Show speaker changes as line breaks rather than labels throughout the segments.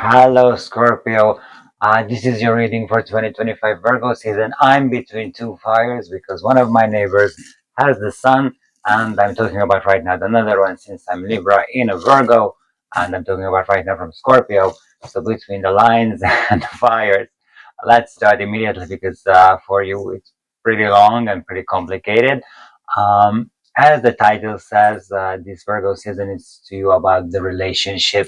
Hello, Scorpio. This is your reading for 2025 Virgo season. I'm between two fires because one of my neighbors has the sun, and I'm talking about right now another one since I'm Libra in a Virgo, and I'm talking about right now from Scorpio. So between the lines and the fires, let's start immediately because for you it's pretty long and pretty complicated. As the title says, this Virgo season is to you about the relationship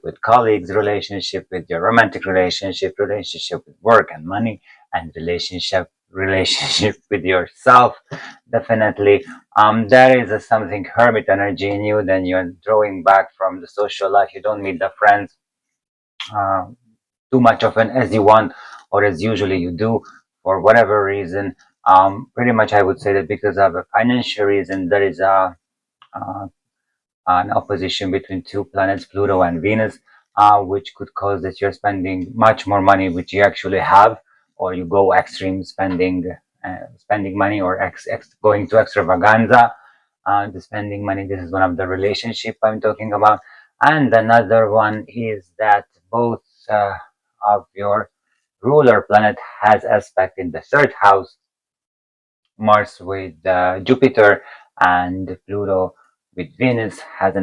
with colleagues, relationship with your romantic relationship with work and money, and relationship with yourself. Definitely, there is something hermit energy in you. Then you're drawing back from the social life. You don't meet the friends uh, too much often as you want or as usually you do for whatever reason. Pretty much, I would say that because of a financial reason, there is uh, an opposition between two planets, Pluto and Venus, which could cause that you're spending much more money, which you actually have, or you go extreme spending money, or going to extravaganza, the spending money. This is one of the relationship I'm talking about, and another one is that both of your ruler planet has aspect in the third house, Mars with Jupiter, and Pluto with Venus has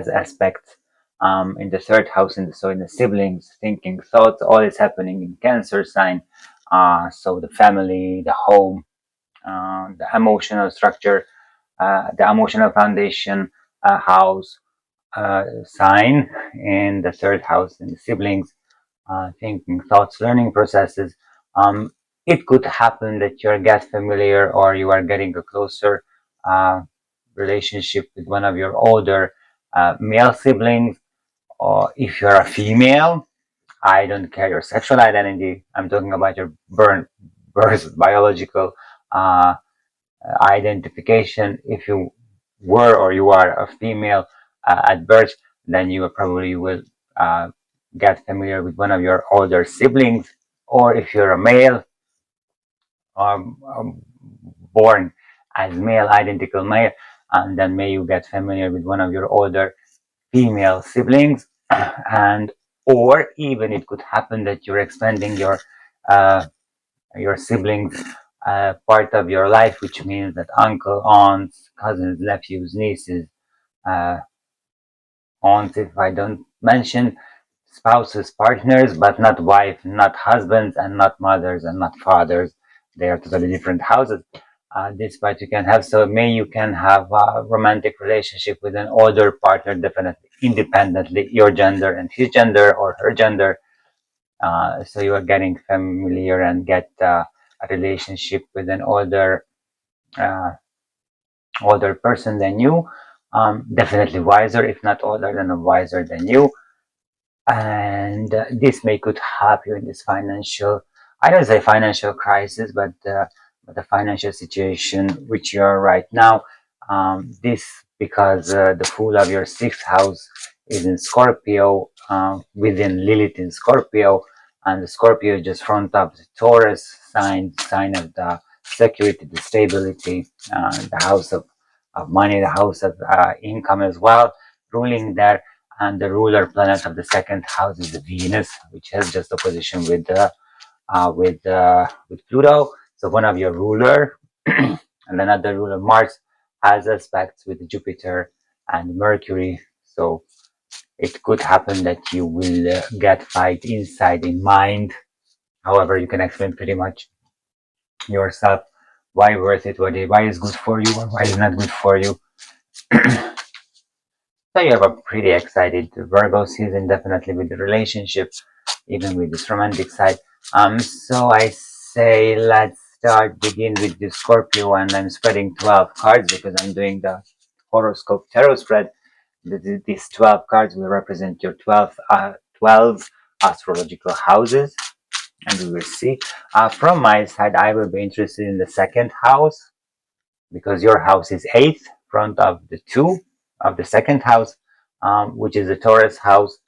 aspects in the third house, in the siblings, thinking, thoughts, all is happening in Cancer sign. So the family, the home, the emotional structure, the emotional foundation house sign in the third house in the siblings, thinking, thoughts, learning processes. Um, it could happen that you get familiar or you are getting a closer uh, relationship with one of your older male siblings, or if you're a female, I don't care your sexual identity. I'm talking about your birth biological uh, identification. If you were or you are a female at birth, then you probably will uh, get familiar with one of your older siblings. Or if you're a male, um, born as male, identical male, and then may you get familiar with one of your older female siblings, and or even it could happen that you're expanding your siblings part of your life, which means that uncle, aunts, cousins, nephews, nieces, uh, aunts, if I don't mention spouses, partners, but not wife, not husbands, and not mothers, and not fathers. They are totally different houses. This part you can have. So may you can have a romantic relationship with an older partner, definitely independently, your gender and his gender or her gender. So you are getting familiar and get a relationship with an uh, older person than you. Definitely wiser, if not older than wiser than you. And this may could help you in this financial, I don't say financial crisis, but the financial situation which you are right now. This because the full of your sixth house is in Scorpio, within Lilith in Scorpio, and the Scorpio is just front of the Taurus sign of the security, the stability, the house of money, the house of income as well, ruling there. And the ruler planet of the second house is the Venus, which has just opposition with Pluto. So one of your ruler and another ruler, Mars, has aspects with Jupiter and Mercury. So it could happen that you will get fight inside in mind. However, you can explain pretty much yourself why worth it, why is good for you, or why is not good for you. So you have a pretty excited Virgo season, definitely with the relationship, even with this romantic side. So I say let's begin with the Scorpio, and I'm spreading 12 cards because I'm doing the horoscope tarot spread. These 12 cards will represent your 12 astrological houses, and we will see. From my side, I will be interested in the second house because your house is 8th, front of the 2 of the second house, which is the Taurus house,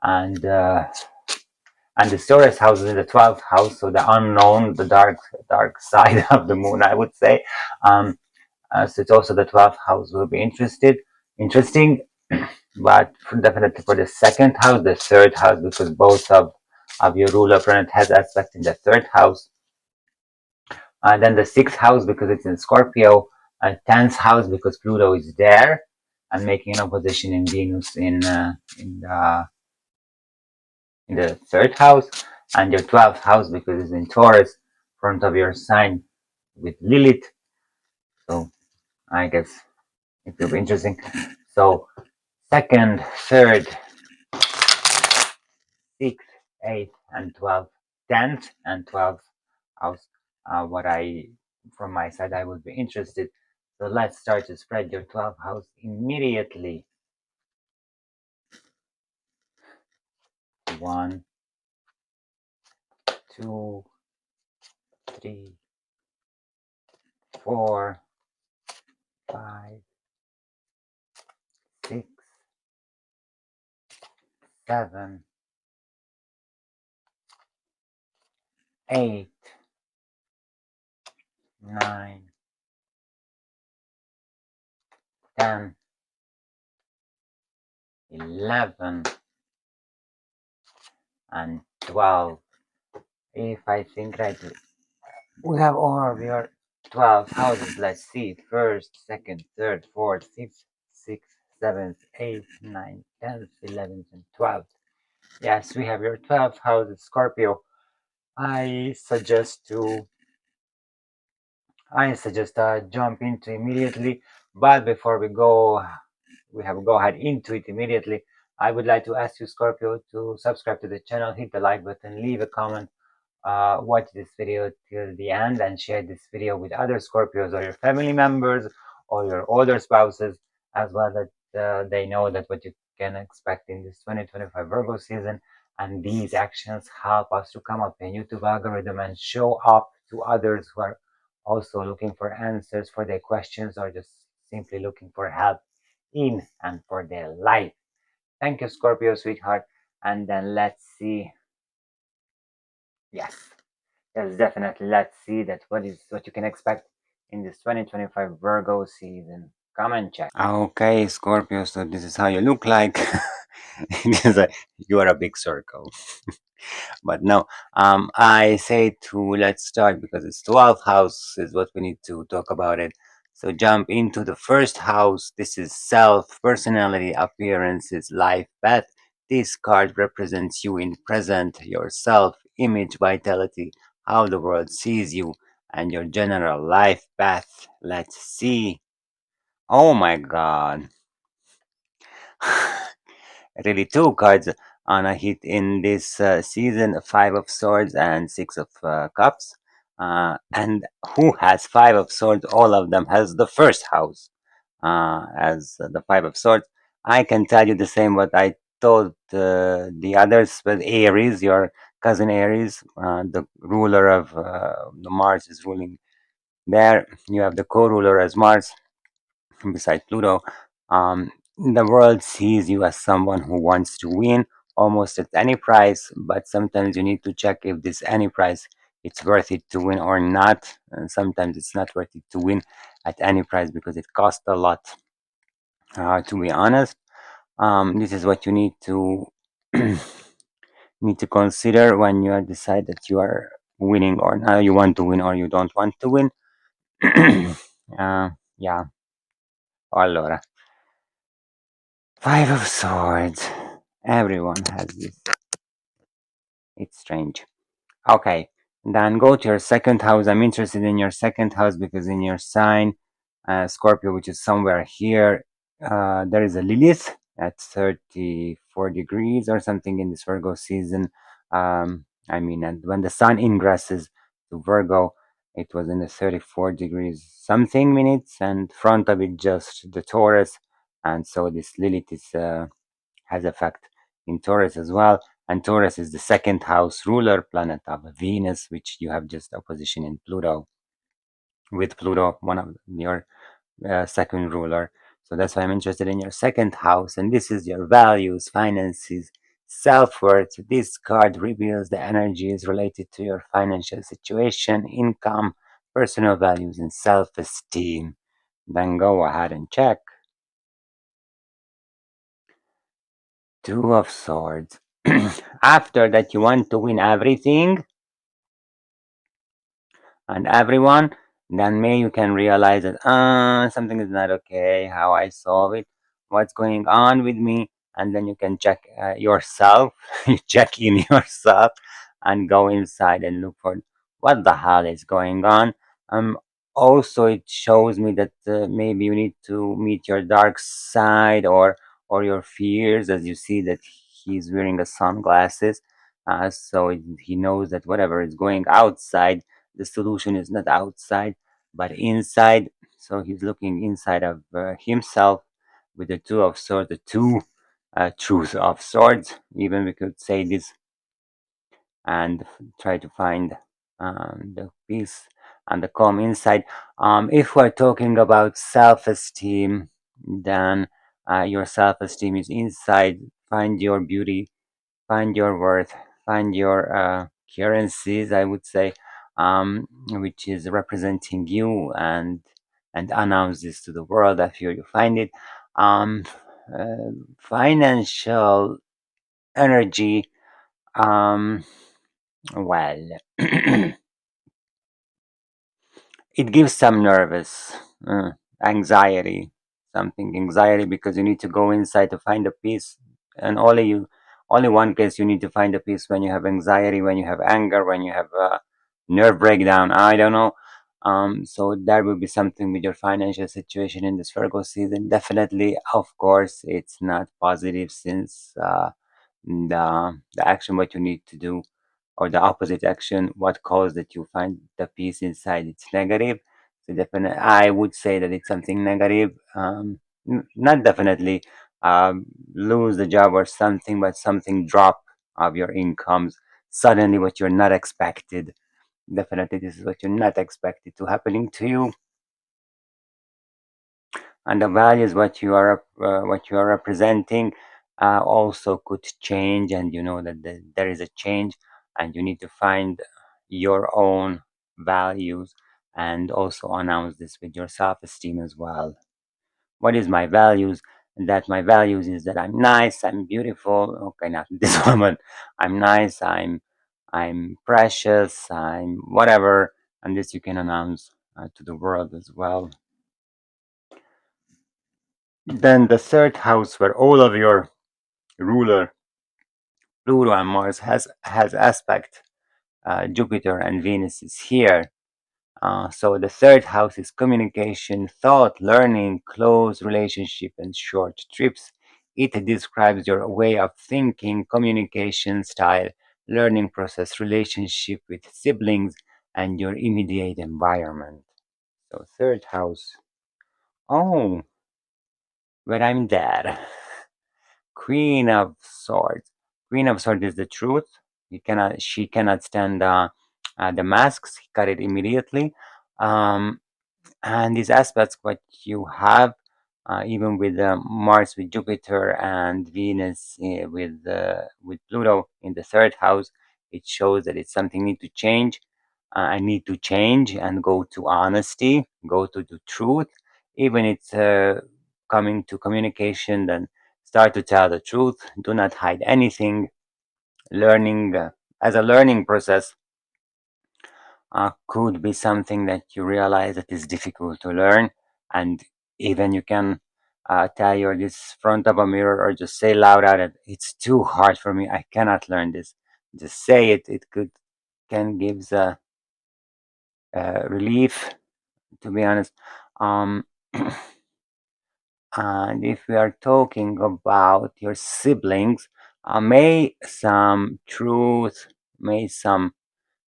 and the Taurus house is in the 12th house, so the unknown, the dark side of the moon, I would say. So it's also the 12th house will be interesting. but definitely for the second house, the third house, because both of your ruler planet has aspect in the third house. And then the sixth house because it's in Scorpio, and 10th house because Pluto is there and making an opposition in Venus in the third house, and your 12th house because it's in Taurus, front of your sign with Lilith. So I guess it will be interesting. So second, third, sixth, eighth, and 12th, 10th, and 12th house. What I from my side I would be interested. So let's start to spread your 12th house immediately. 1, 2, 3, 4, 5, 6, 7, 8, 9, 10, 11, and 12. If I think right, we have all of your 12 houses. Let's see. First, second, third, fourth, fifth, sixth, seventh, eighth, ninth, 10th, 11th, and 12th. Yes, we have your 12th house, Scorpio. I suggest to jump into immediately. But before we have go ahead into it immediately. I would like to ask you, Scorpio, to subscribe to the channel, hit the like button, leave a comment, watch this video till the end, and share this video with other Scorpios or your family members or your older spouses as well, that they know that what you can expect in this 2025 Virgo season. And these actions help us to come up in YouTube algorithm and show up to others who are also looking for answers for their questions or just simply looking for help in and for their life. Thank you, Scorpio, sweetheart. And then let's see. Yes. Yes, definitely. Let's see that what you can expect in this 2025 Virgo season. Come and check. Okay, Scorpio, so this is how you look like. You are a big circle. But no, I say to let's start because it's 12th house is what we need to talk about it. So jump into the first house. This is self, personality, appearances, life, path. This card represents you in present, yourself, image, vitality, how the world sees you, and your general life path. Let's see. Oh my god. Really, two cards on a hit in this season: Five of Swords and Six of Cups. And who has Five of Swords? All of them has the first house as the Five of Swords. I can tell you the same what I told the others, but Aries, your cousin Aries, the ruler of the Mars is ruling there. You have the co-ruler as Mars beside Pluto. The world sees you as someone who wants to win almost at any price, but sometimes you need to check if this any price it's worth it to win or not. And sometimes it's not worth it to win at any price because it costs a lot. To be honest, this is what you need to need to consider when you decide that you are winning or not. You want to win or you don't want to win. Yeah. Allora. Five of Swords. Everyone has this. It's strange. Okay, then go to your second house. I'm interested in your second house because in your sign, Scorpio, which is somewhere here, there is a Lilith at 34 degrees or something in this Virgo season. And when the sun ingresses to Virgo, it was in the 34 degrees something minutes, and front of it just the Taurus. And so this Lilith is has effect in Taurus as well. And Taurus is the second house ruler planet of Venus, which you have just opposition in Pluto, with Pluto, one of your second ruler. So that's why I'm interested in your second house. And this is your values, finances, self worth. This card reveals the energies related to your financial situation, income, personal values, and self esteem. Then go ahead and check. Two of Swords. After that, you want to win everything and everyone, then maybe you can realize that something is not okay, how I solve it, what's going on with me, and then you can check yourself, you check in yourself, and go inside and look for what the hell is going on. Um, Also, it shows me that maybe you need to meet your dark side or your fears, as you see that he's wearing the sunglasses, so he knows that whatever is going outside, the solution is not outside but inside. So he's looking inside of himself with the two of swords, the two truths of swords, even we could say this, and try to find the peace and the calm inside. If we're talking about self-esteem, then your self-esteem is inside. Find your beauty, find your worth, find your currencies, I would say, which is representing you, and announce this to the world after you find it. Um, Financial energy, um, well, it gives some nervous anxiety, something anxiety, because you need to go inside to find a peace, and only one case you need to find a peace when you have anxiety, when you have anger, when you have a nerve breakdown, I don't know. So that will be something with your financial situation in this Virgo season. Definitely, of course, it's not positive, since the action what you need to do, or the opposite action, what caused that you find the peace inside, it's negative. So definitely, I would say that it's something negative. Not definitely lose the job or something, but something drop of your incomes suddenly, what you're not expected. Definitely, this is what you're not expected to happening to you, and the values what you are representing also could change, and you know that there is a change, and you need to find your own values, and also announce this with your self-esteem as well. What is my values? That my values is that I'm nice, I'm beautiful. Okay, not this one, but I'm nice, I'm precious, I'm whatever, and this you can announce to the world as well. Then the third house, where all of your ruler Pluto and Mars has aspect, Jupiter and Venus is here. So the third house is communication, thought, learning, close relationship, and short trips. It describes your way of thinking, communication style, learning process, relationship with siblings, and your immediate environment. So third house. Oh, where I'm dead. Queen of Swords. Queen of Swords is the truth. She cannot stand the masks. He cut it immediately. Um, and these aspects, what you have, even with Mars, with Jupiter, and Venus with Pluto in the third house, it shows that it's something need to change. I need to change and go to honesty, go to the truth, even it's coming to communication. Then start to tell the truth. Do not hide anything. Learning as a learning process could be something that you realize that is difficult to learn, and even you can tell your this front of a mirror, or just say loud out that it's too hard for me, I cannot learn this. Just say it. It could can gives a relief, to be honest. um and if we are talking about your siblings, may some truth, may some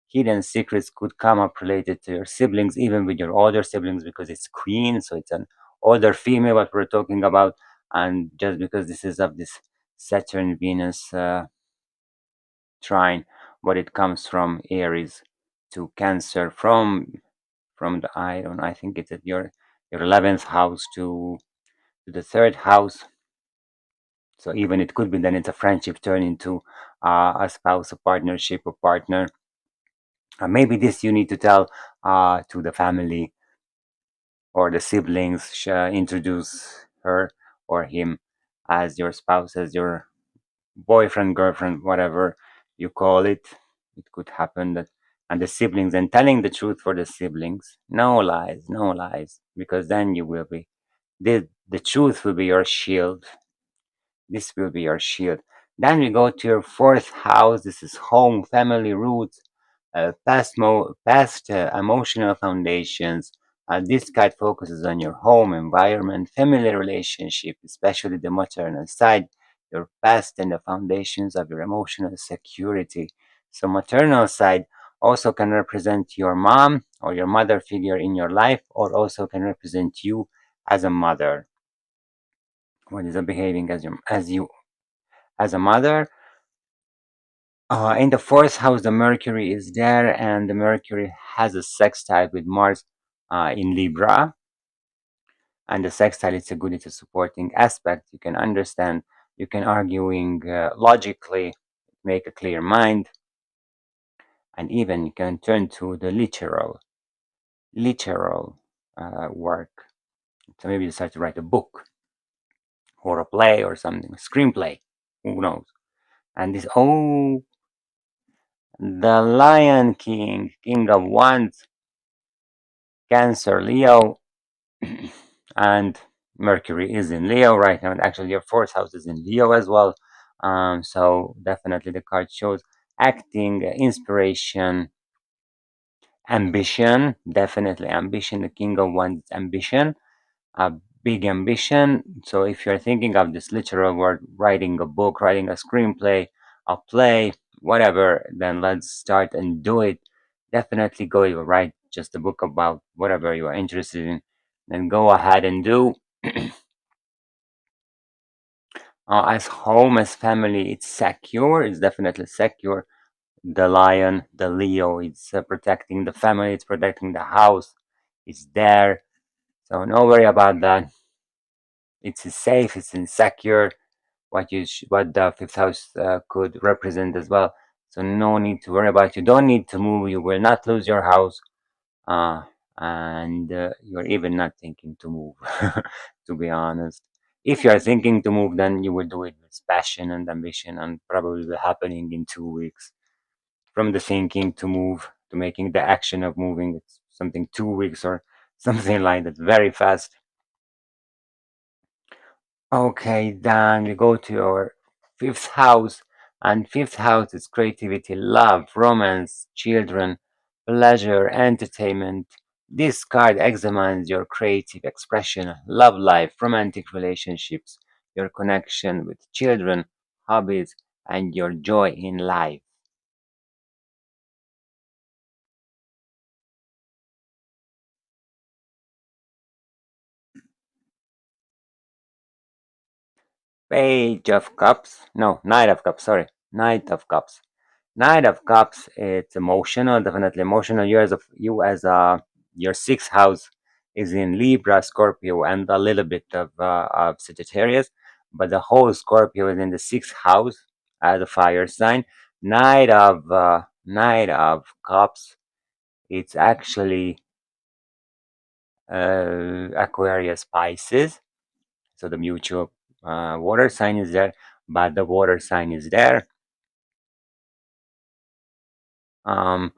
hidden secrets could come up related to your siblings, even with your older siblings, because it's queen, so it's an older female what we're talking about. And just because this is of this Saturn Venus trine, what it comes from Aries to Cancer, from the, I don't know, I think it's at your 11th house to the third house. So even it could be then it's a friendship turn into a spouse, a partnership, a partner. Maybe this you need to tell to the family or the siblings. Introduce her or him as your spouse, as your boyfriend, girlfriend, whatever you call it. It could happen that, and the siblings, and telling the truth for the siblings. No lies, no lies, because then you will be, the truth will be your shield. This will be your shield. Then we go to your fourth house. This is home, family, roots, past emotional foundations. This card focuses on your home, environment, family relationship, especially the maternal side, your past, and the foundations of your emotional security. So, maternal side also can represent your mom or your mother figure in your life, or also can represent you as a mother. What is behaving as a mother? In the fourth house, the Mercury is there, and the Mercury has a sextile with Mars in Libra. And the sextile, it's a supporting aspect. You can understand, you can arguing logically, make a clear mind, and even you can turn to the literal work. So maybe you decide to write a book or a play or something, a screenplay. Who knows? And this, oh, the Lion King, King of Wands, Cancer, Leo, and Mercury is in Leo right now. And actually, your fourth house is in Leo as well. So definitely the card shows acting, inspiration, ambition. Definitely ambition. The King of Wands, ambition, a big ambition. So if you're thinking of this literal word, writing a book, writing a screenplay, a play, whatever, then let's start and do it. Definitely go, you write just a book about whatever you are interested in, then go ahead and do. As home, as family, it's secure. It's definitely secure. The lion, the Leo, it's protecting the family. It's protecting the house. It's there. So no worry about that. It's safe. It's insecure. What the fifth house could represent as well. So no need to worry about. You don't need to move. You will not lose your house. Uh, and you're even not thinking to move. To be honest, if you are thinking to move, then you will do it with passion and ambition, and probably will happening in 2 weeks. From the thinking to move to making the action of moving, it's something 2 weeks or something like that, very fast. Okay, then we go to your fifth house, and fifth house is creativity, love, romance, children, pleasure, entertainment. This card examines your creative expression, love life, romantic relationships, your connection with children, hobbies, and your joy in life. Page of Cups. No, Knight of Cups. Sorry, Knight of Cups. Knight of Cups. It's emotional, definitely emotional. You as your sixth house is in Libra, Scorpio, and a little bit of Sagittarius, but the whole Scorpio is in the sixth house as a fire sign. Knight of Cups. It's actually Aquarius, Pisces. So the mutual water sign is there, but the water sign is there. Um,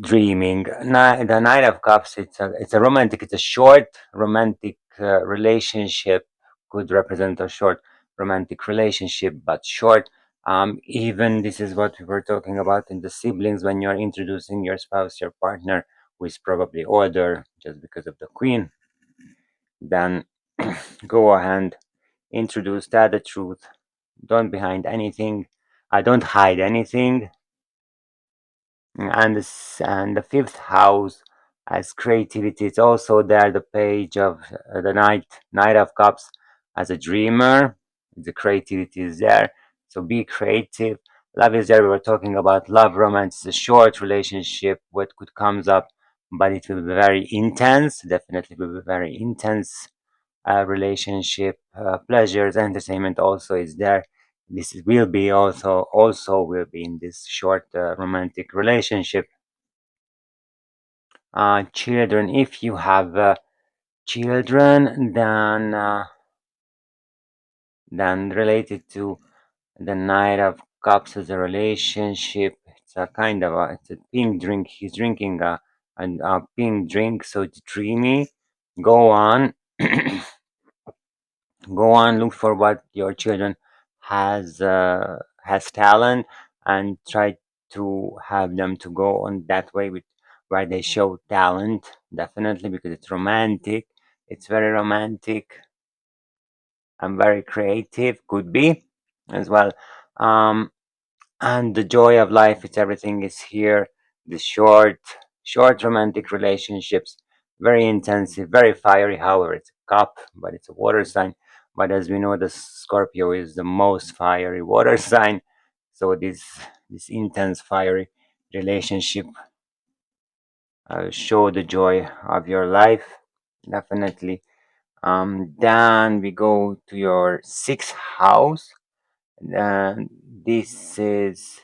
Dreaming. The Knight of Cups. It's a romantic. It's a short romantic relationship. Could represent a short romantic relationship, but short. Even this is what we were talking about in the siblings when you're introducing your spouse, your partner, who is probably older just because of the queen. Then go ahead, introduce that the truth. Don't behind anything. I don't hide anything. And the fifth house as creativity. It's also there. The page of the Knight of Cups as a dreamer. The creativity is there. So be creative. Love is there. We were talking about love, romance. It's a short relationship. What could comes up, but it will be very intense. Definitely will be very intense relationship, pleasures, entertainment also is there. This will be also will be in this short romantic relationship. Children, if you have children, then related to The Knight of Cups is a relationship. It's a kind of it's a pink drink. He's drinking a pink drink, so it's dreamy. Go on, go on. Look for what your children has talent, and try to have them to go on that way with where they show talent. Definitely, because it's romantic. It's very romantic and very creative. Could be as well. Um, and the joy of life, it's everything is here. The short romantic relationships, very intensive, very fiery. However, it's a cup, but it's a water sign. But as we know, the Scorpio is the most fiery water sign. So this intense fiery relationship show the joy of your life, definitely. Then we go to your sixth house. And this is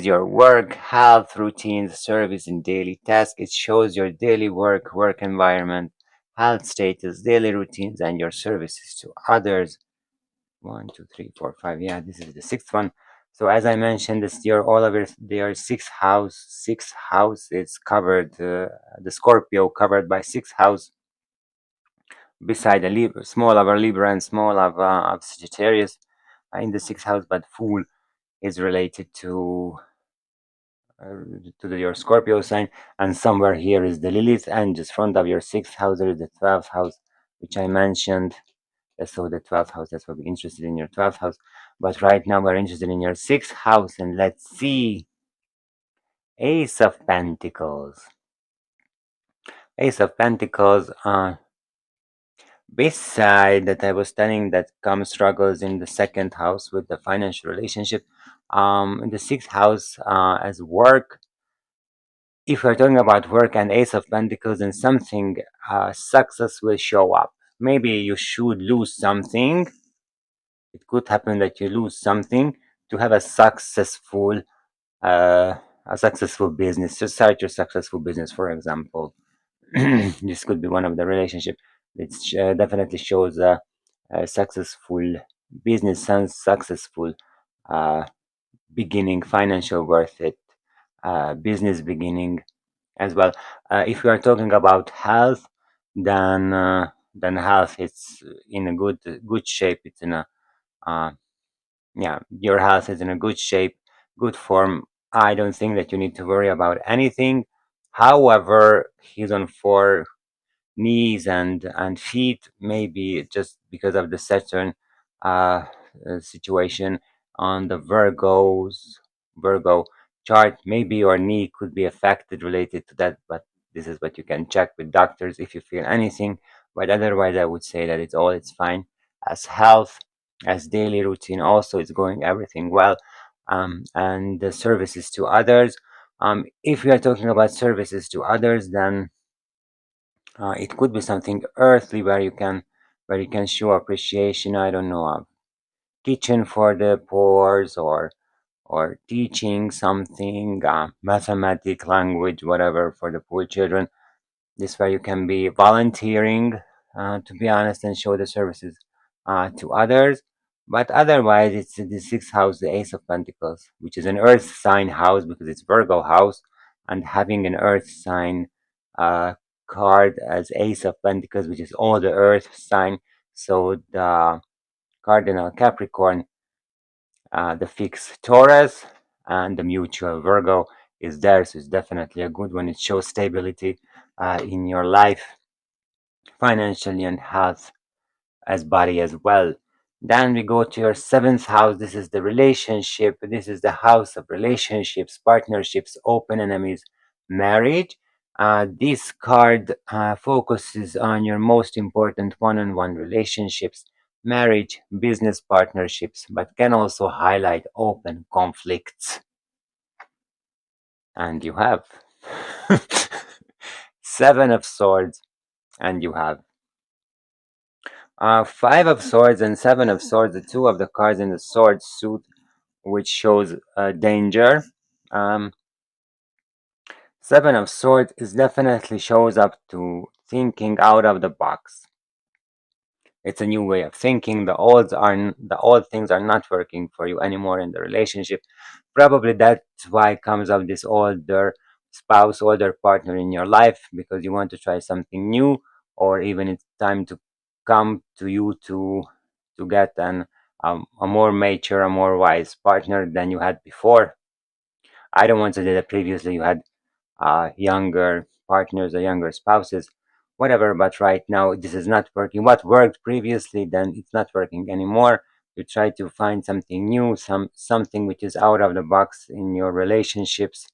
your work, health, routines, service, and daily tasks. It shows your daily work environment, health status, daily routines, and your services to others. 1, 2, 3, 4, 5. Yeah, this is the sixth one. So as I mentioned, this year all of their sixth house. Sixth house is covered. The Scorpio covered by sixth house, beside a Libra, small of a Libra and small of Sagittarius in the sixth house, but full is related your Scorpio sign, and somewhere here is the Lilith, and just front of your sixth house there is the 12th house, which I mentioned. So the 12th house, that's what we're interested in, your 12th house. But right now we're interested in your sixth house, and let's see. Ace of Pentacles. Ace of Pentacles, beside that I was telling that comes struggles in the second house with the financial relationship. In the sixth house, as work, if we're talking about work and Ace of Pentacles, and something success will show up. Maybe you should lose something. It could happen that you lose something to have uh, a successful business. To start your successful business, for example. This could be one of the relationship. It definitely shows a successful business and successful uh, beginning, financial worth it, business beginning as well. If we are talking about health, then health is in a good shape. It's in a uh, yeah, your health is in a good shape, good form. I don't think that you need to worry about anything. However, he's on four knees and feet, maybe just because of the Saturn uh, situation on the Virgo chart. Maybe your knee could be affected related to that, but this is what you can check with doctors if you feel anything. But otherwise, I would say that it's fine. As health, as daily routine, also it's going everything well. And the services to others. If we are talking about services to others, then it could be something earthly where you can show appreciation. I don't know, a kitchen for the poor, or teaching something, mathematic, language, whatever for the poor children. This where you can be volunteering, to be honest, and show the services to others. But otherwise, it's the sixth house, the Ace of Pentacles, which is an Earth sign house because it's Virgo house, and having an Earth sign uh, card as Ace of Pentacles, which is all the Earth sign. So the cardinal Capricorn, the fixed Taurus, and the mutual Virgo is there. So it's definitely a good one. It shows stability in your life, financially and health as body as well. Then we go to your seventh house. This is the relationship. This is the house of relationships, partnerships, open enemies, marriage. This card focuses on your most important one-on-one relationships, marriage, business partnerships, but can also highlight open conflicts. And you have Seven of Swords, and you have Five of Swords and Seven of Swords, the two of the cards in the sword suit, which shows danger. Um, Seven of Swords is definitely shows up to thinking out of the box, It's a new way of thinking. The old things are not working for you anymore in the relationship. Probably that's why comes up this older spouse, older partner in your life, because you want to try something new, or even it's time to come to you to get a more mature, a more wise partner than you had before. I don't want to say that previously you had younger partners or younger spouses, whatever. But right now, this is not working. What worked previously, then it's not working anymore. You try to find something new, something which is out of the box in your relationships.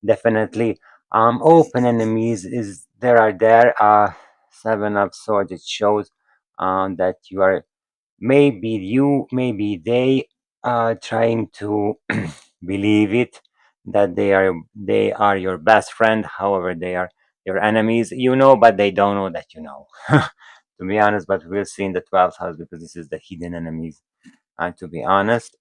Definitely, open enemies is there are there. Seven of Swords. It shows that you are maybe you, maybe they are trying to believe it that they are your best friend. However, they are your enemies. You know, but they don't know that you know. To be honest, but we'll see in the 12th house because this is the hidden enemies. To be honest,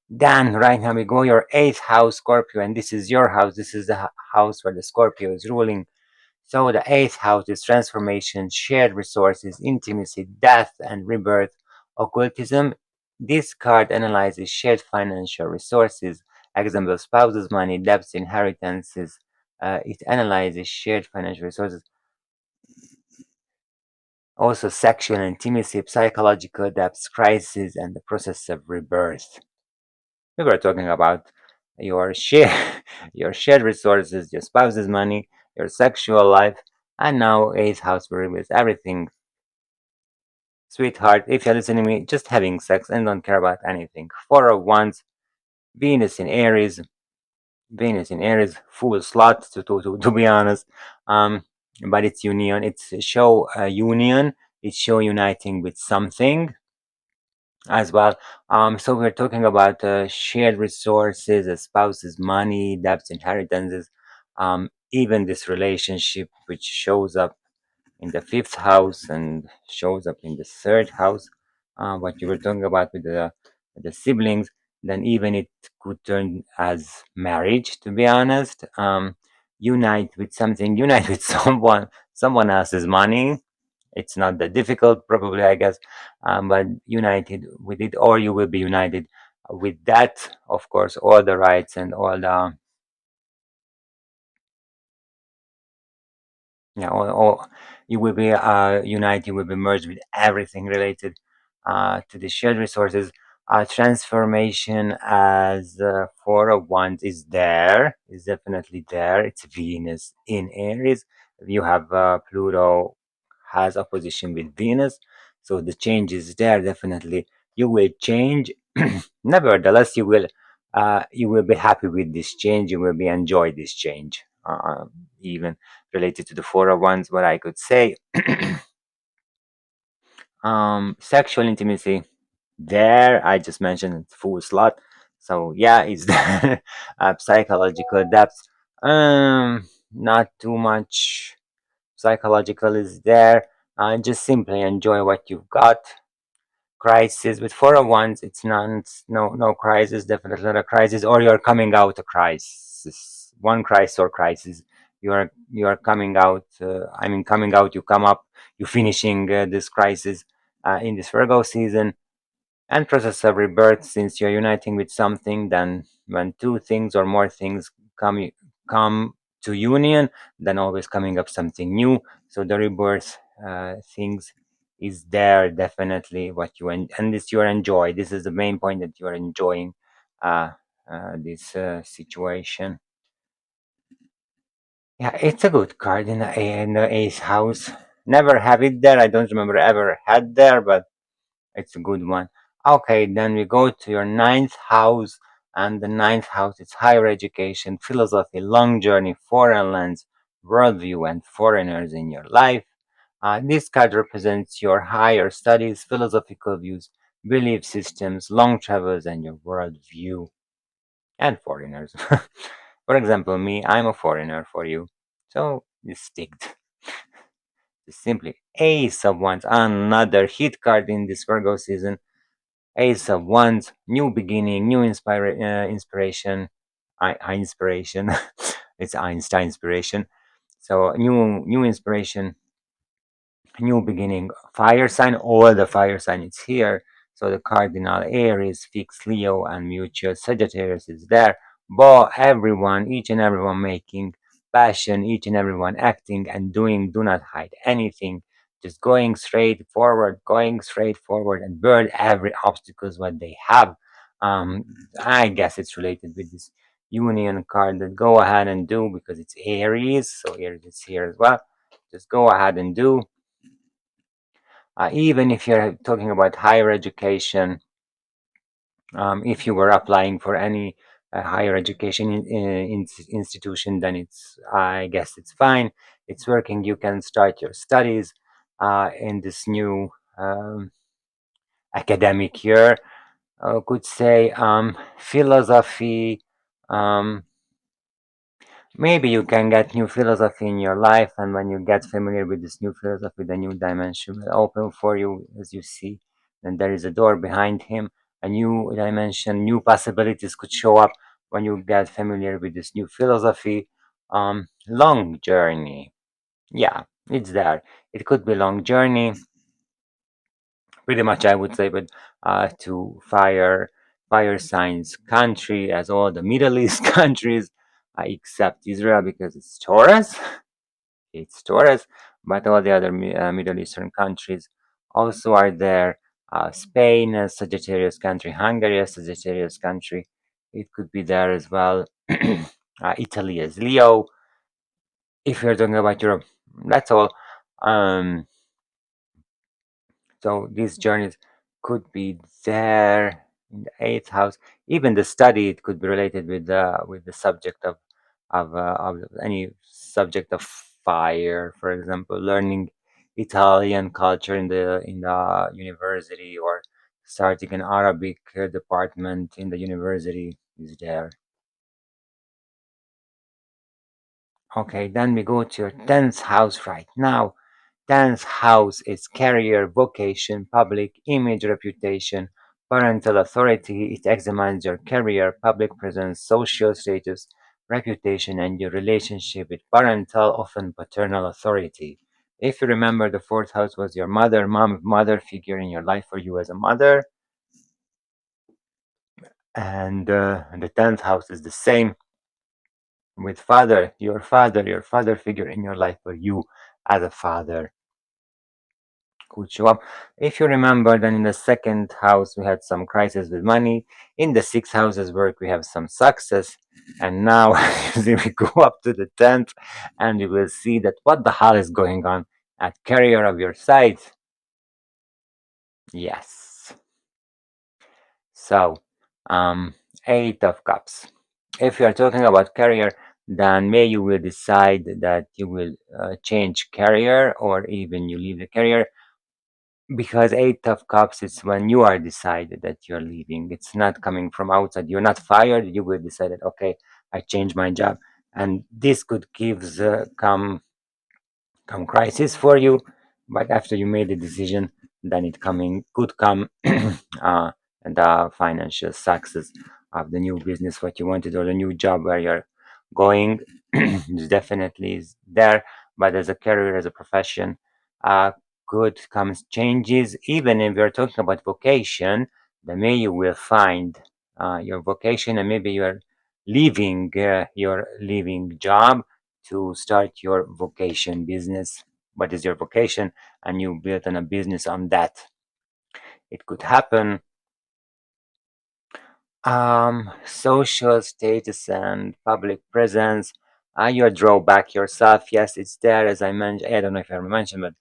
then right now we go your eighth house, Scorpio, and this is your house. This is the house where the Scorpio is ruling. So the eighth house is transformation, shared resources, intimacy, death, and rebirth. Occultism. This card analyzes shared financial resources, example spouses' money, debts, inheritances. It analyzes shared financial resources. Also, sexual intimacy, psychological depths, crisis, and the process of rebirth. We were talking about your share, your shared resources, your spouse's money, your sexual life, and now eighth house reveals everything. Sweetheart, if you're listening to me, just having sex and don't care about anything. Four of Wands, Venus in Aries, Venus in Aries, full slot to be honest. Um, but it's union. It's show union. It's show uniting with something as well. So we're talking about shared resources, a spouse's money, debts, inheritances, even this relationship which shows up in the fifth house and shows up in the third house. What you were talking about with the siblings, then even it could turn as marriage. To be honest, unite with something, unite with someone else's money. It's not that difficult, probably, I guess, but united with it, or you will be united with that, of course, all the rights and all the yeah, all you will be united, you will be merged with everything related to the shared resources. Transformation as four of wands is there, is definitely there. It's Venus in Aries. You have Pluto has opposition with Venus, so the change is there. Definitely, you will change. Nevertheless, you will be happy with this change. You will be enjoy this change. Even related to the four of wands, what I could say. Sexual intimacy. There, I just mentioned it's full slot. So yeah, it's there. Psychological depth. Not too much psychological is there. Just simply enjoy what you've got. Crisis with four of wands, it's not no crisis, definitely not a crisis, or you're coming out a crisis, one crisis or crisis. You are coming out. I mean, coming out. You come up. You finishing this crisis in this Virgo season and process of rebirth, since you're uniting with something. Then when two things or more things come to union, then always coming up something new. So the rebirth things is there, definitely. What you and this you are enjoy, this is the main point, that you are enjoying uh, this situation. Yeah, it's a good card in the eighth house. Never have it there. I don't remember ever had there, but it's a good one. Okay, then we go to your ninth house, and the ninth house is higher education, philosophy, long journey, foreign lands, worldview, and foreigners in your life. This card represents your higher studies, philosophical views, belief systems, long travels, and your worldview, and foreigners. For example, me, I'm a foreigner for you. So you stick simply Ace of Wands, another hit card in this Virgo season. Ace of Wands, new beginning, new inspiration. Inspiration. It's Einstein inspiration. So new inspiration, new beginning, fire sign, all the fire sign is here. So the cardinal Aries, fixed Leo, and mutual Sagittarius is there. But everyone, each and everyone making passion, each and everyone acting and doing, do not hide anything. Just going straight forward and burn every obstacles what they have. Um, I guess it's related with this union card that go ahead and do because it's Aries, so Aries is here as well. Just go ahead and do. Even if you're talking about higher education, if you were applying for any higher education institution, then I guess it's fine. It's working. You can start your studies in this new academic year. Could say philosophy. Um, Maybe you can get new philosophy in your life, and when you get familiar with this new philosophy, the new dimension will open for you, as you see. And there is a door behind him, a new dimension, new possibilities could show up when you get familiar with this new philosophy. Long journey, yeah, it's there. It could be long journey, pretty much I would say, but to fire signs country as all the Middle East countries, except Israel because it's Taurus. It's Taurus, but all the other Middle Eastern countries also are there. Spain as Sagittarius country, Hungary as Sagittarius country, it could be there as well. Italy as Leo. If you're talking about Europe, that's all. Um, So these journeys could be there in the eighth house. Even the study it could be related with the subject of any subject of fire, for example, learning Italian culture in the university or starting an Arabic department in the university is there. Okay, then we go to your 10th house right now. 10th house is career, vocation, public image, reputation, parental authority. It examines your career, public presence, social status, reputation, and your relationship with parental, often paternal authority. If you remember, the fourth house was your mother figure in your life for you as a mother, and the 10th house is the same with your father figure in your life for you as a father. Could show up. If you remember, then in the second house we had some crisis with money. In the sixth house's work we have some success. And now we go up to the 10th and you will see that what the hell is going on at career of your side. Yes. So, Eight of Cups. If you are talking about career, then maybe you will decide that you will change career or even you leave the career. Because Eight of Cups is when you are decided that you're leaving. It's not coming from outside. You're not fired. You will decide that, okay, I changed my job. And this could come crisis for you. But after you made the decision, then it coming could come the financial success of the new business what you wanted or the new job where you're going is definitely is there. But as a career, as a profession, uh, good comes changes. Even if you're talking about vocation, then maybe you will find your vocation and maybe you're leaving your leaving job to start your vocation business. What is your vocation? And you build on a business on that. It could happen. Social status and public presence. You draw back yourself. Yes, it's there as I mentioned. I don't know if I ever mentioned, but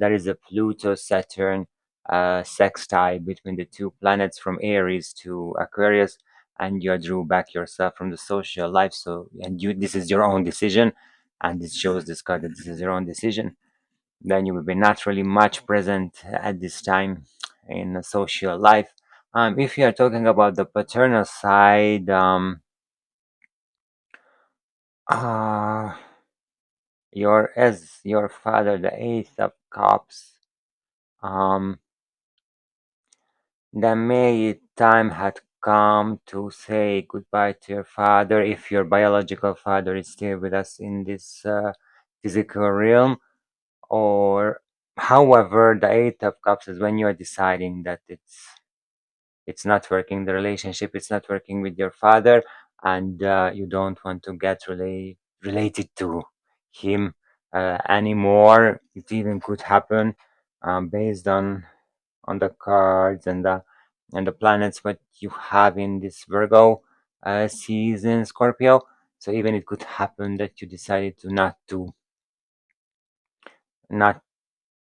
there is a Pluto Saturn sextile between the two planets from Aries to Aquarius, and you drew back yourself from the social life. So, and this is your own decision, and this shows this card that this is your own decision. Then you will be naturally much present at this time in the social life. If you are talking about the paternal side, uh, your father, the Ace of Cups, um, then may time had come to say goodbye to your father if your biological father is still with us in this physical realm, or However, the Eight of Cups is when you are deciding that it's not working, the relationship it's not working with your father, and you don't want to get related to him anymore. It even could happen based on the cards and the planets what you have in this Virgo season, Scorpio. So even it could happen that you decided to not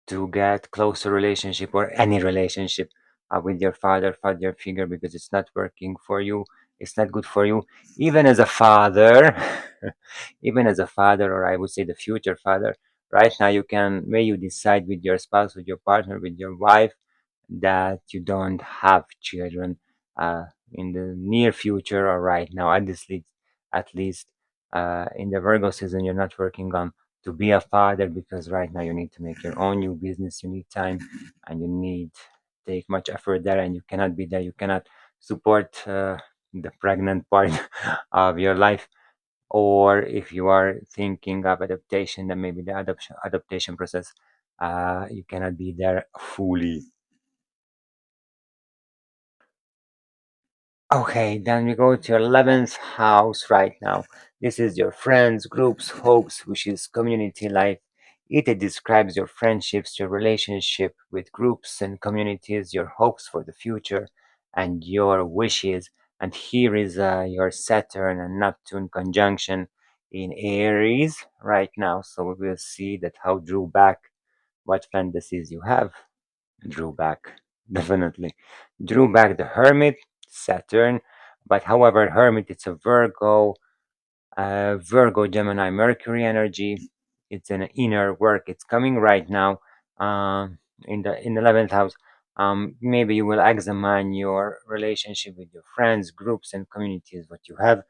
to get closer relationship or any relationship with your father figure, because it's not working for you, it's not good for you, even as a father. Even as a father, or I would say the future father, right now you can, may you decide with your spouse, with your partner, with your wife, that you don't have children in the near future, or right now, at least in the Virgo season, you're not working on to be a father, because right now you need to make your own new business, you need time, and you need take much effort there, and you cannot be there, you cannot support the pregnant part of your life. Or if you are thinking of adaptation, then maybe the adaptation process, you cannot be there fully. Okay, then we go to your 11th house right now. This is your friends, groups, hopes, wishes, community life. It describes your friendships, your relationship with groups and communities, your hopes for the future, and your wishes. And here is your Saturn and Neptune conjunction in Aries right now. So we will see that how drew back what fantasies you have. Drew back, definitely. Drew back the Hermit, Saturn, but however, Hermit it's a Virgo, Gemini, Mercury energy. It's an inner work. It's coming right now, in the 11th house. Maybe you will examine your relationship with your friends, groups, and communities. What you have.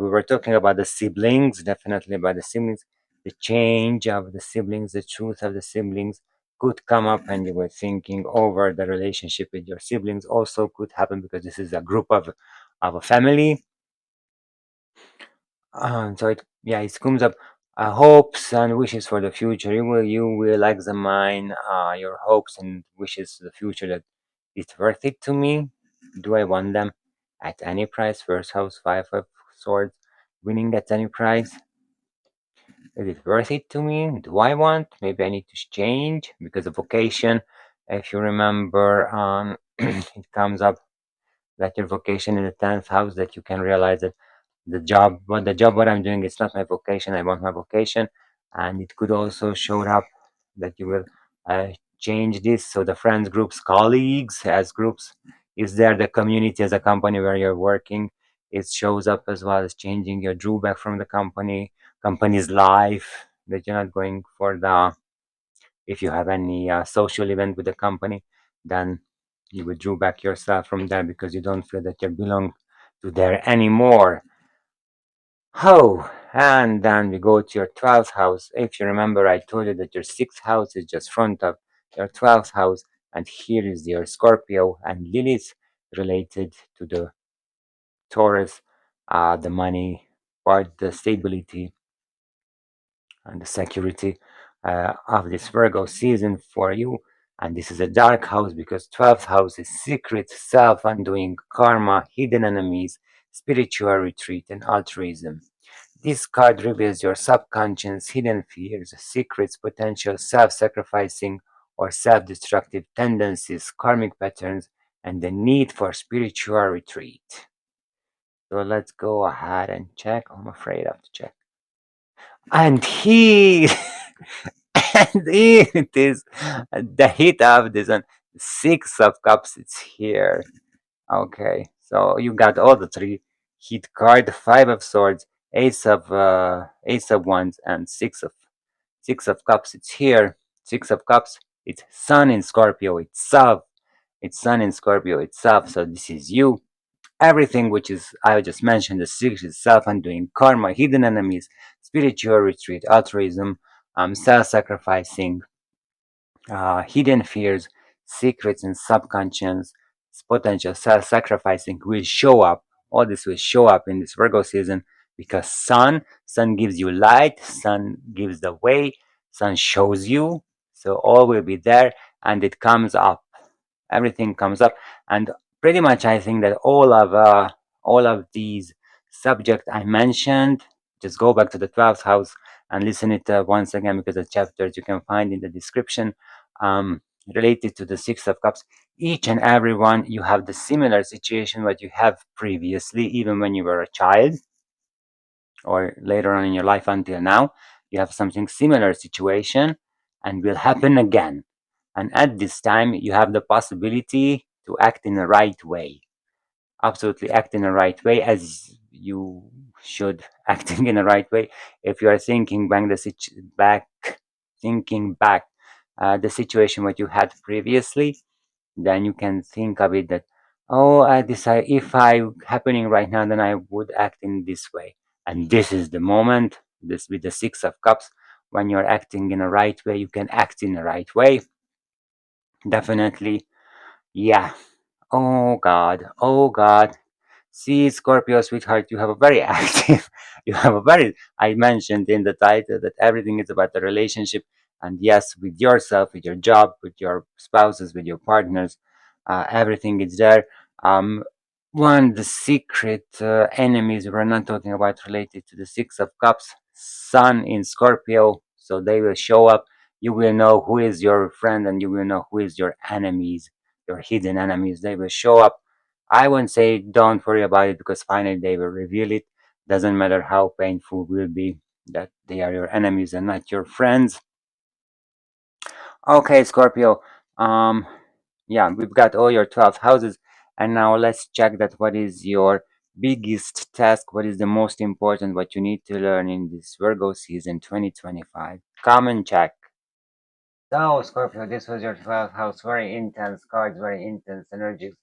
We were talking about the siblings, definitely about the siblings. The change of the siblings, the truth of the siblings could come up, and you were thinking over the relationship with your siblings. Also, could happen because this is a group of a family. So it comes up hopes and wishes for the future. You will examine your hopes and wishes for the future. That it's worth it to me. Do I want them at any price? First house, five of swords, winning at any price. Is it worth it to me? Do I want? Maybe I need to change because of vocation. If you remember, it comes up that your vocation in the 10th house, that you can realize that the job what I'm doing, it's not my vocation, I want my vocation. And it could also show up that you will uh, change this. So the friends groups, colleagues as groups, is there the community as a company where you're working, it shows up as well as changing your drawback from the company's life, that you're not going for the, if you have any social event with the company, then you withdraw back yourself from there because you don't feel that you belong to there anymore. Oh, and then we go to your 12th house. If you remember, I told you that your 6th house is just front of your 12th house, and here is your Scorpio and Lilith related to the Taurus, the money part, the stability and the security of this Virgo season for you. And this is a dark house because 12th house is secret, self undoing, karma, hidden enemies, spiritual retreat, and altruism. This card reveals your subconscious, hidden fears, secrets, potential self sacrificing or self destructive tendencies, karmic patterns, and the need for spiritual retreat. So let's go ahead and check. I'm afraid I have to check. And he, and it is the hit of this one. Six of Cups, it's here. Okay, so you got all the three hit card, Five of Swords, Ace of Wands, and Six of Cups. It's here. Six of Cups. It's Sun in Scorpio itself. It's Sun in Scorpio itself. So this is you. Everything which is I just mentioned, the six itself, undoing karma, hidden enemies, spiritual retreat, altruism, self-sacrificing, hidden fears, secrets, and subconscious potential self-sacrificing will show up. All this will show up in this Virgo season because Sun gives you light, Sun gives the way, Sun shows you, So all will be there, and it comes up. Everything comes up, and pretty much I think that all of these subjects I mentioned, just go back to the 12th house and listen it once again, because the chapters you can find in the description, related to the Six of Cups. Each and every one, you have the similar situation what you have previously, even when you were a child or later on in your life until now. You have something similar situation and will happen again. And at this time, you have the possibility to act in the right way. Absolutely act in the right way, as you should acting in the right way. If you are thinking thinking back, the situation what you had previously, then you can think of it that, oh, I decide if I happening right now, then I would act in this way. And this is the moment, this with the Six of Cups, when you're acting in the right way, you can act in the right way. Definitely. Yeah. Oh God. Oh God. See, Scorpio, sweetheart, you have a very active, you have a very, I mentioned in the title that everything is about the relationship. And yes, with yourself, with your job, with your spouses, with your partners, everything is there. Um, the secret enemies we're not talking about related to the Six of Cups, Sun in Scorpio. So they will show up. You will know who is your friend and you will know who is your enemies, your hidden enemies. They will show up. I won't say don't worry about it, because finally they will reveal it. Doesn't matter how painful it will be that they are your enemies and not your friends. Okay, Scorpio. Um, yeah, we've got all your 12 houses, and now let's check that what is your biggest task, what is the most important, what you need to learn in this Virgo season 2025. Come and check. So, Scorpio, this was your 12th house. Very intense cards, very intense energies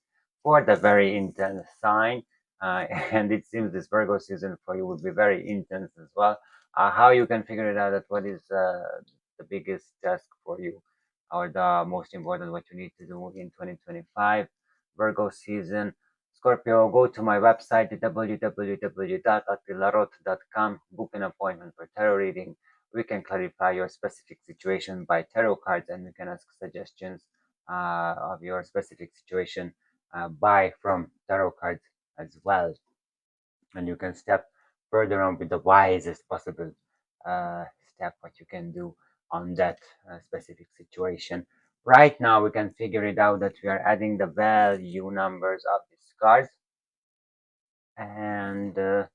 for the very intense sign. And it seems this Virgo season for you would be very intense as well. How you can figure it out, that what is the biggest task for you, or the most important what you need to do in 2025 Virgo season. Scorpio, go to my website www.atilarot.com, book an appointment for tarot reading. We can clarify your specific situation by tarot cards, and we can ask suggestions of your specific situation by from tarot cards as well. And you can step further on with the wisest possible step what you can do on that specific situation. Right now, we can figure it out that we are adding the value numbers of these cards, and the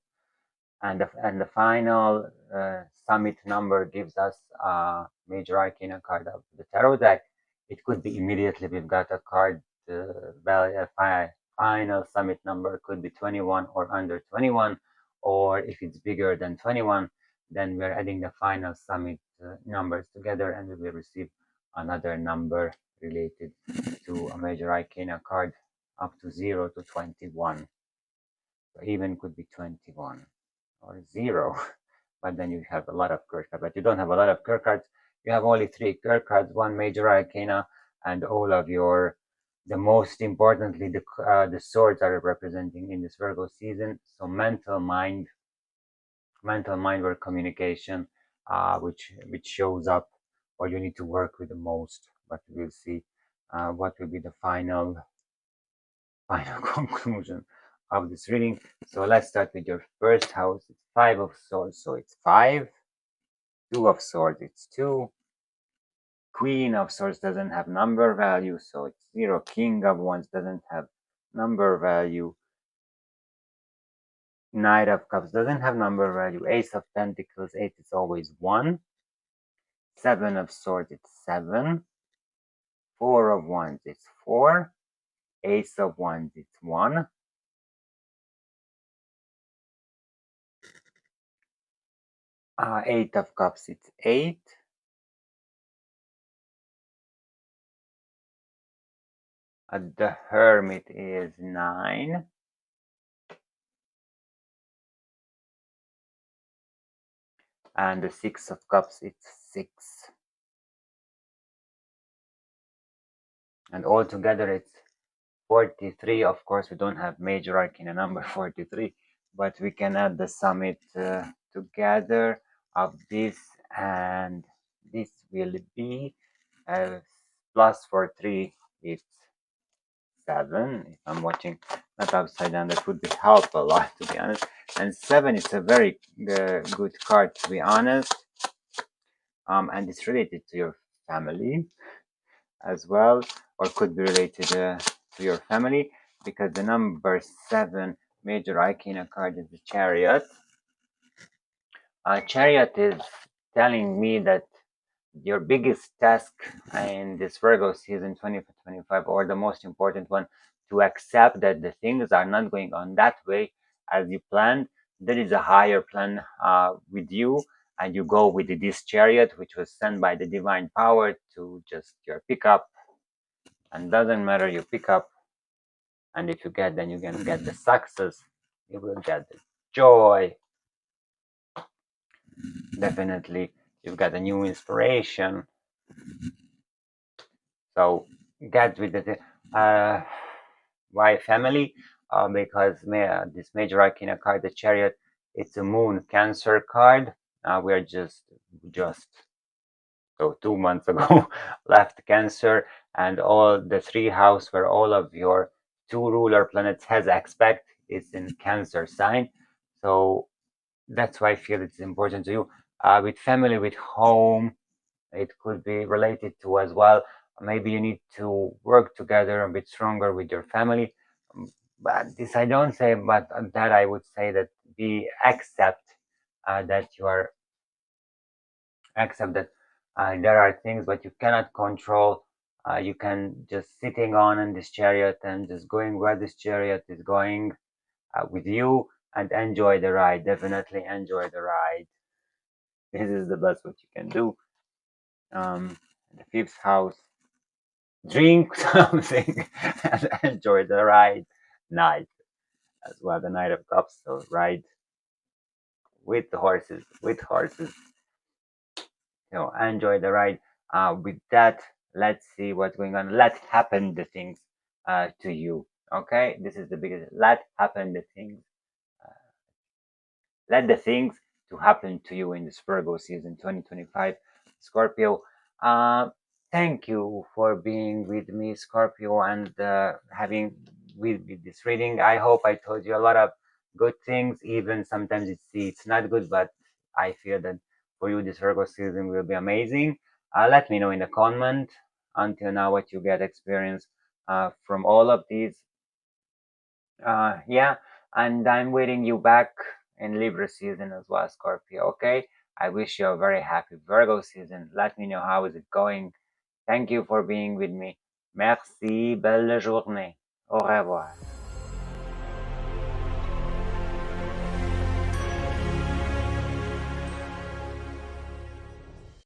final summit number gives us a major arcana card of the tarot deck. It could be immediately we've got a card final summit number could be 21 or under 21, or if it's bigger than 21, then we're adding the final summit numbers together, and we will receive another number related to a major arcana card up to 0 to 21. So even could be 21 or 0, but then you have a lot of card cards. But you don't have a lot of card cards. You have only 3 card cards, 1 major arcana, and all of your, the most importantly, the swords are representing in this Virgo season. So mental mind word communication, which shows up what you need to work with the most. But we'll see what will be the final conclusion of this reading. So let's start with your first house. It's 5 of Swords, so it's 5. 2 of Swords, it's 2. Queen of Swords doesn't have number value, so it's 0. King of Wands doesn't have number value. Knight of Cups doesn't have number value. Ace of Pentacles, 8 is always 1. 7 of Swords, it's 7. 4 of Wands, it's 4. Ace of Wands, it's 1. Eight of Cups, it's 8. The Hermit is 9. And the Six of Cups, it's 6. And altogether it's 43. Of course, we don't have major arcana number 43, but we can add the summit together of this, and this will be Plus for 3, it's 7. If I'm watching not upside down, that would be help a lot, to be honest. And 7 is a very good card, to be honest. And it's related to your family as well, or could be related to your family, because the number 7 major arcana card is the Chariot. Chariot is telling me that your biggest task in this Virgo season 2025, or the most important one, to accept that the things are not going on that way as you planned. There is a higher plan with you, and you go with this chariot, which was sent by the divine power to just your pickup. And doesn't matter, you pick up, and if you get, then you can get the success. You will get the joy. Definitely, you've got a new inspiration. So get with the why family? Because this major arcana card, the Chariot, it's a Moon Cancer card. We are just so 2 months ago left Cancer, and all the 3 house where all of your 2 ruler planets has aspect is in Cancer sign. So that's why I feel it's important to you. With family, with home, it could be related to as well. Maybe you need to work together a bit stronger with your family. But this I don't say, but that I would say that be accept that you are accept that there are things but you cannot control. You can just sitting on in this chariot and just going where this chariot is going with you, and enjoy the ride. Definitely enjoy the ride. This is the best what you can do. The 5th house, drink something and enjoy the ride. Night as well, the Knight of Cups. So ride with the horses, enjoy the ride. With that, let's see what's going on. Let happen the things to you. Okay, this is the biggest. Let happen the things. Uh, let the things to happen to you in this Virgo season 2025, Scorpio. Uh, Thank you for being with me, Scorpio, and having with this reading. I hope I told you a lot of good things. Even sometimes it's not good, but I feel that for you this Virgo season will be amazing. Let me know in the comment until now what you get experience from all of these. Yeah, and I'm waiting you back in Libra season as well, Scorpio. Okay, I wish you a very happy Virgo season. Let me know how is it going. Thank you for being with me. Merci, belle journée. Au revoir.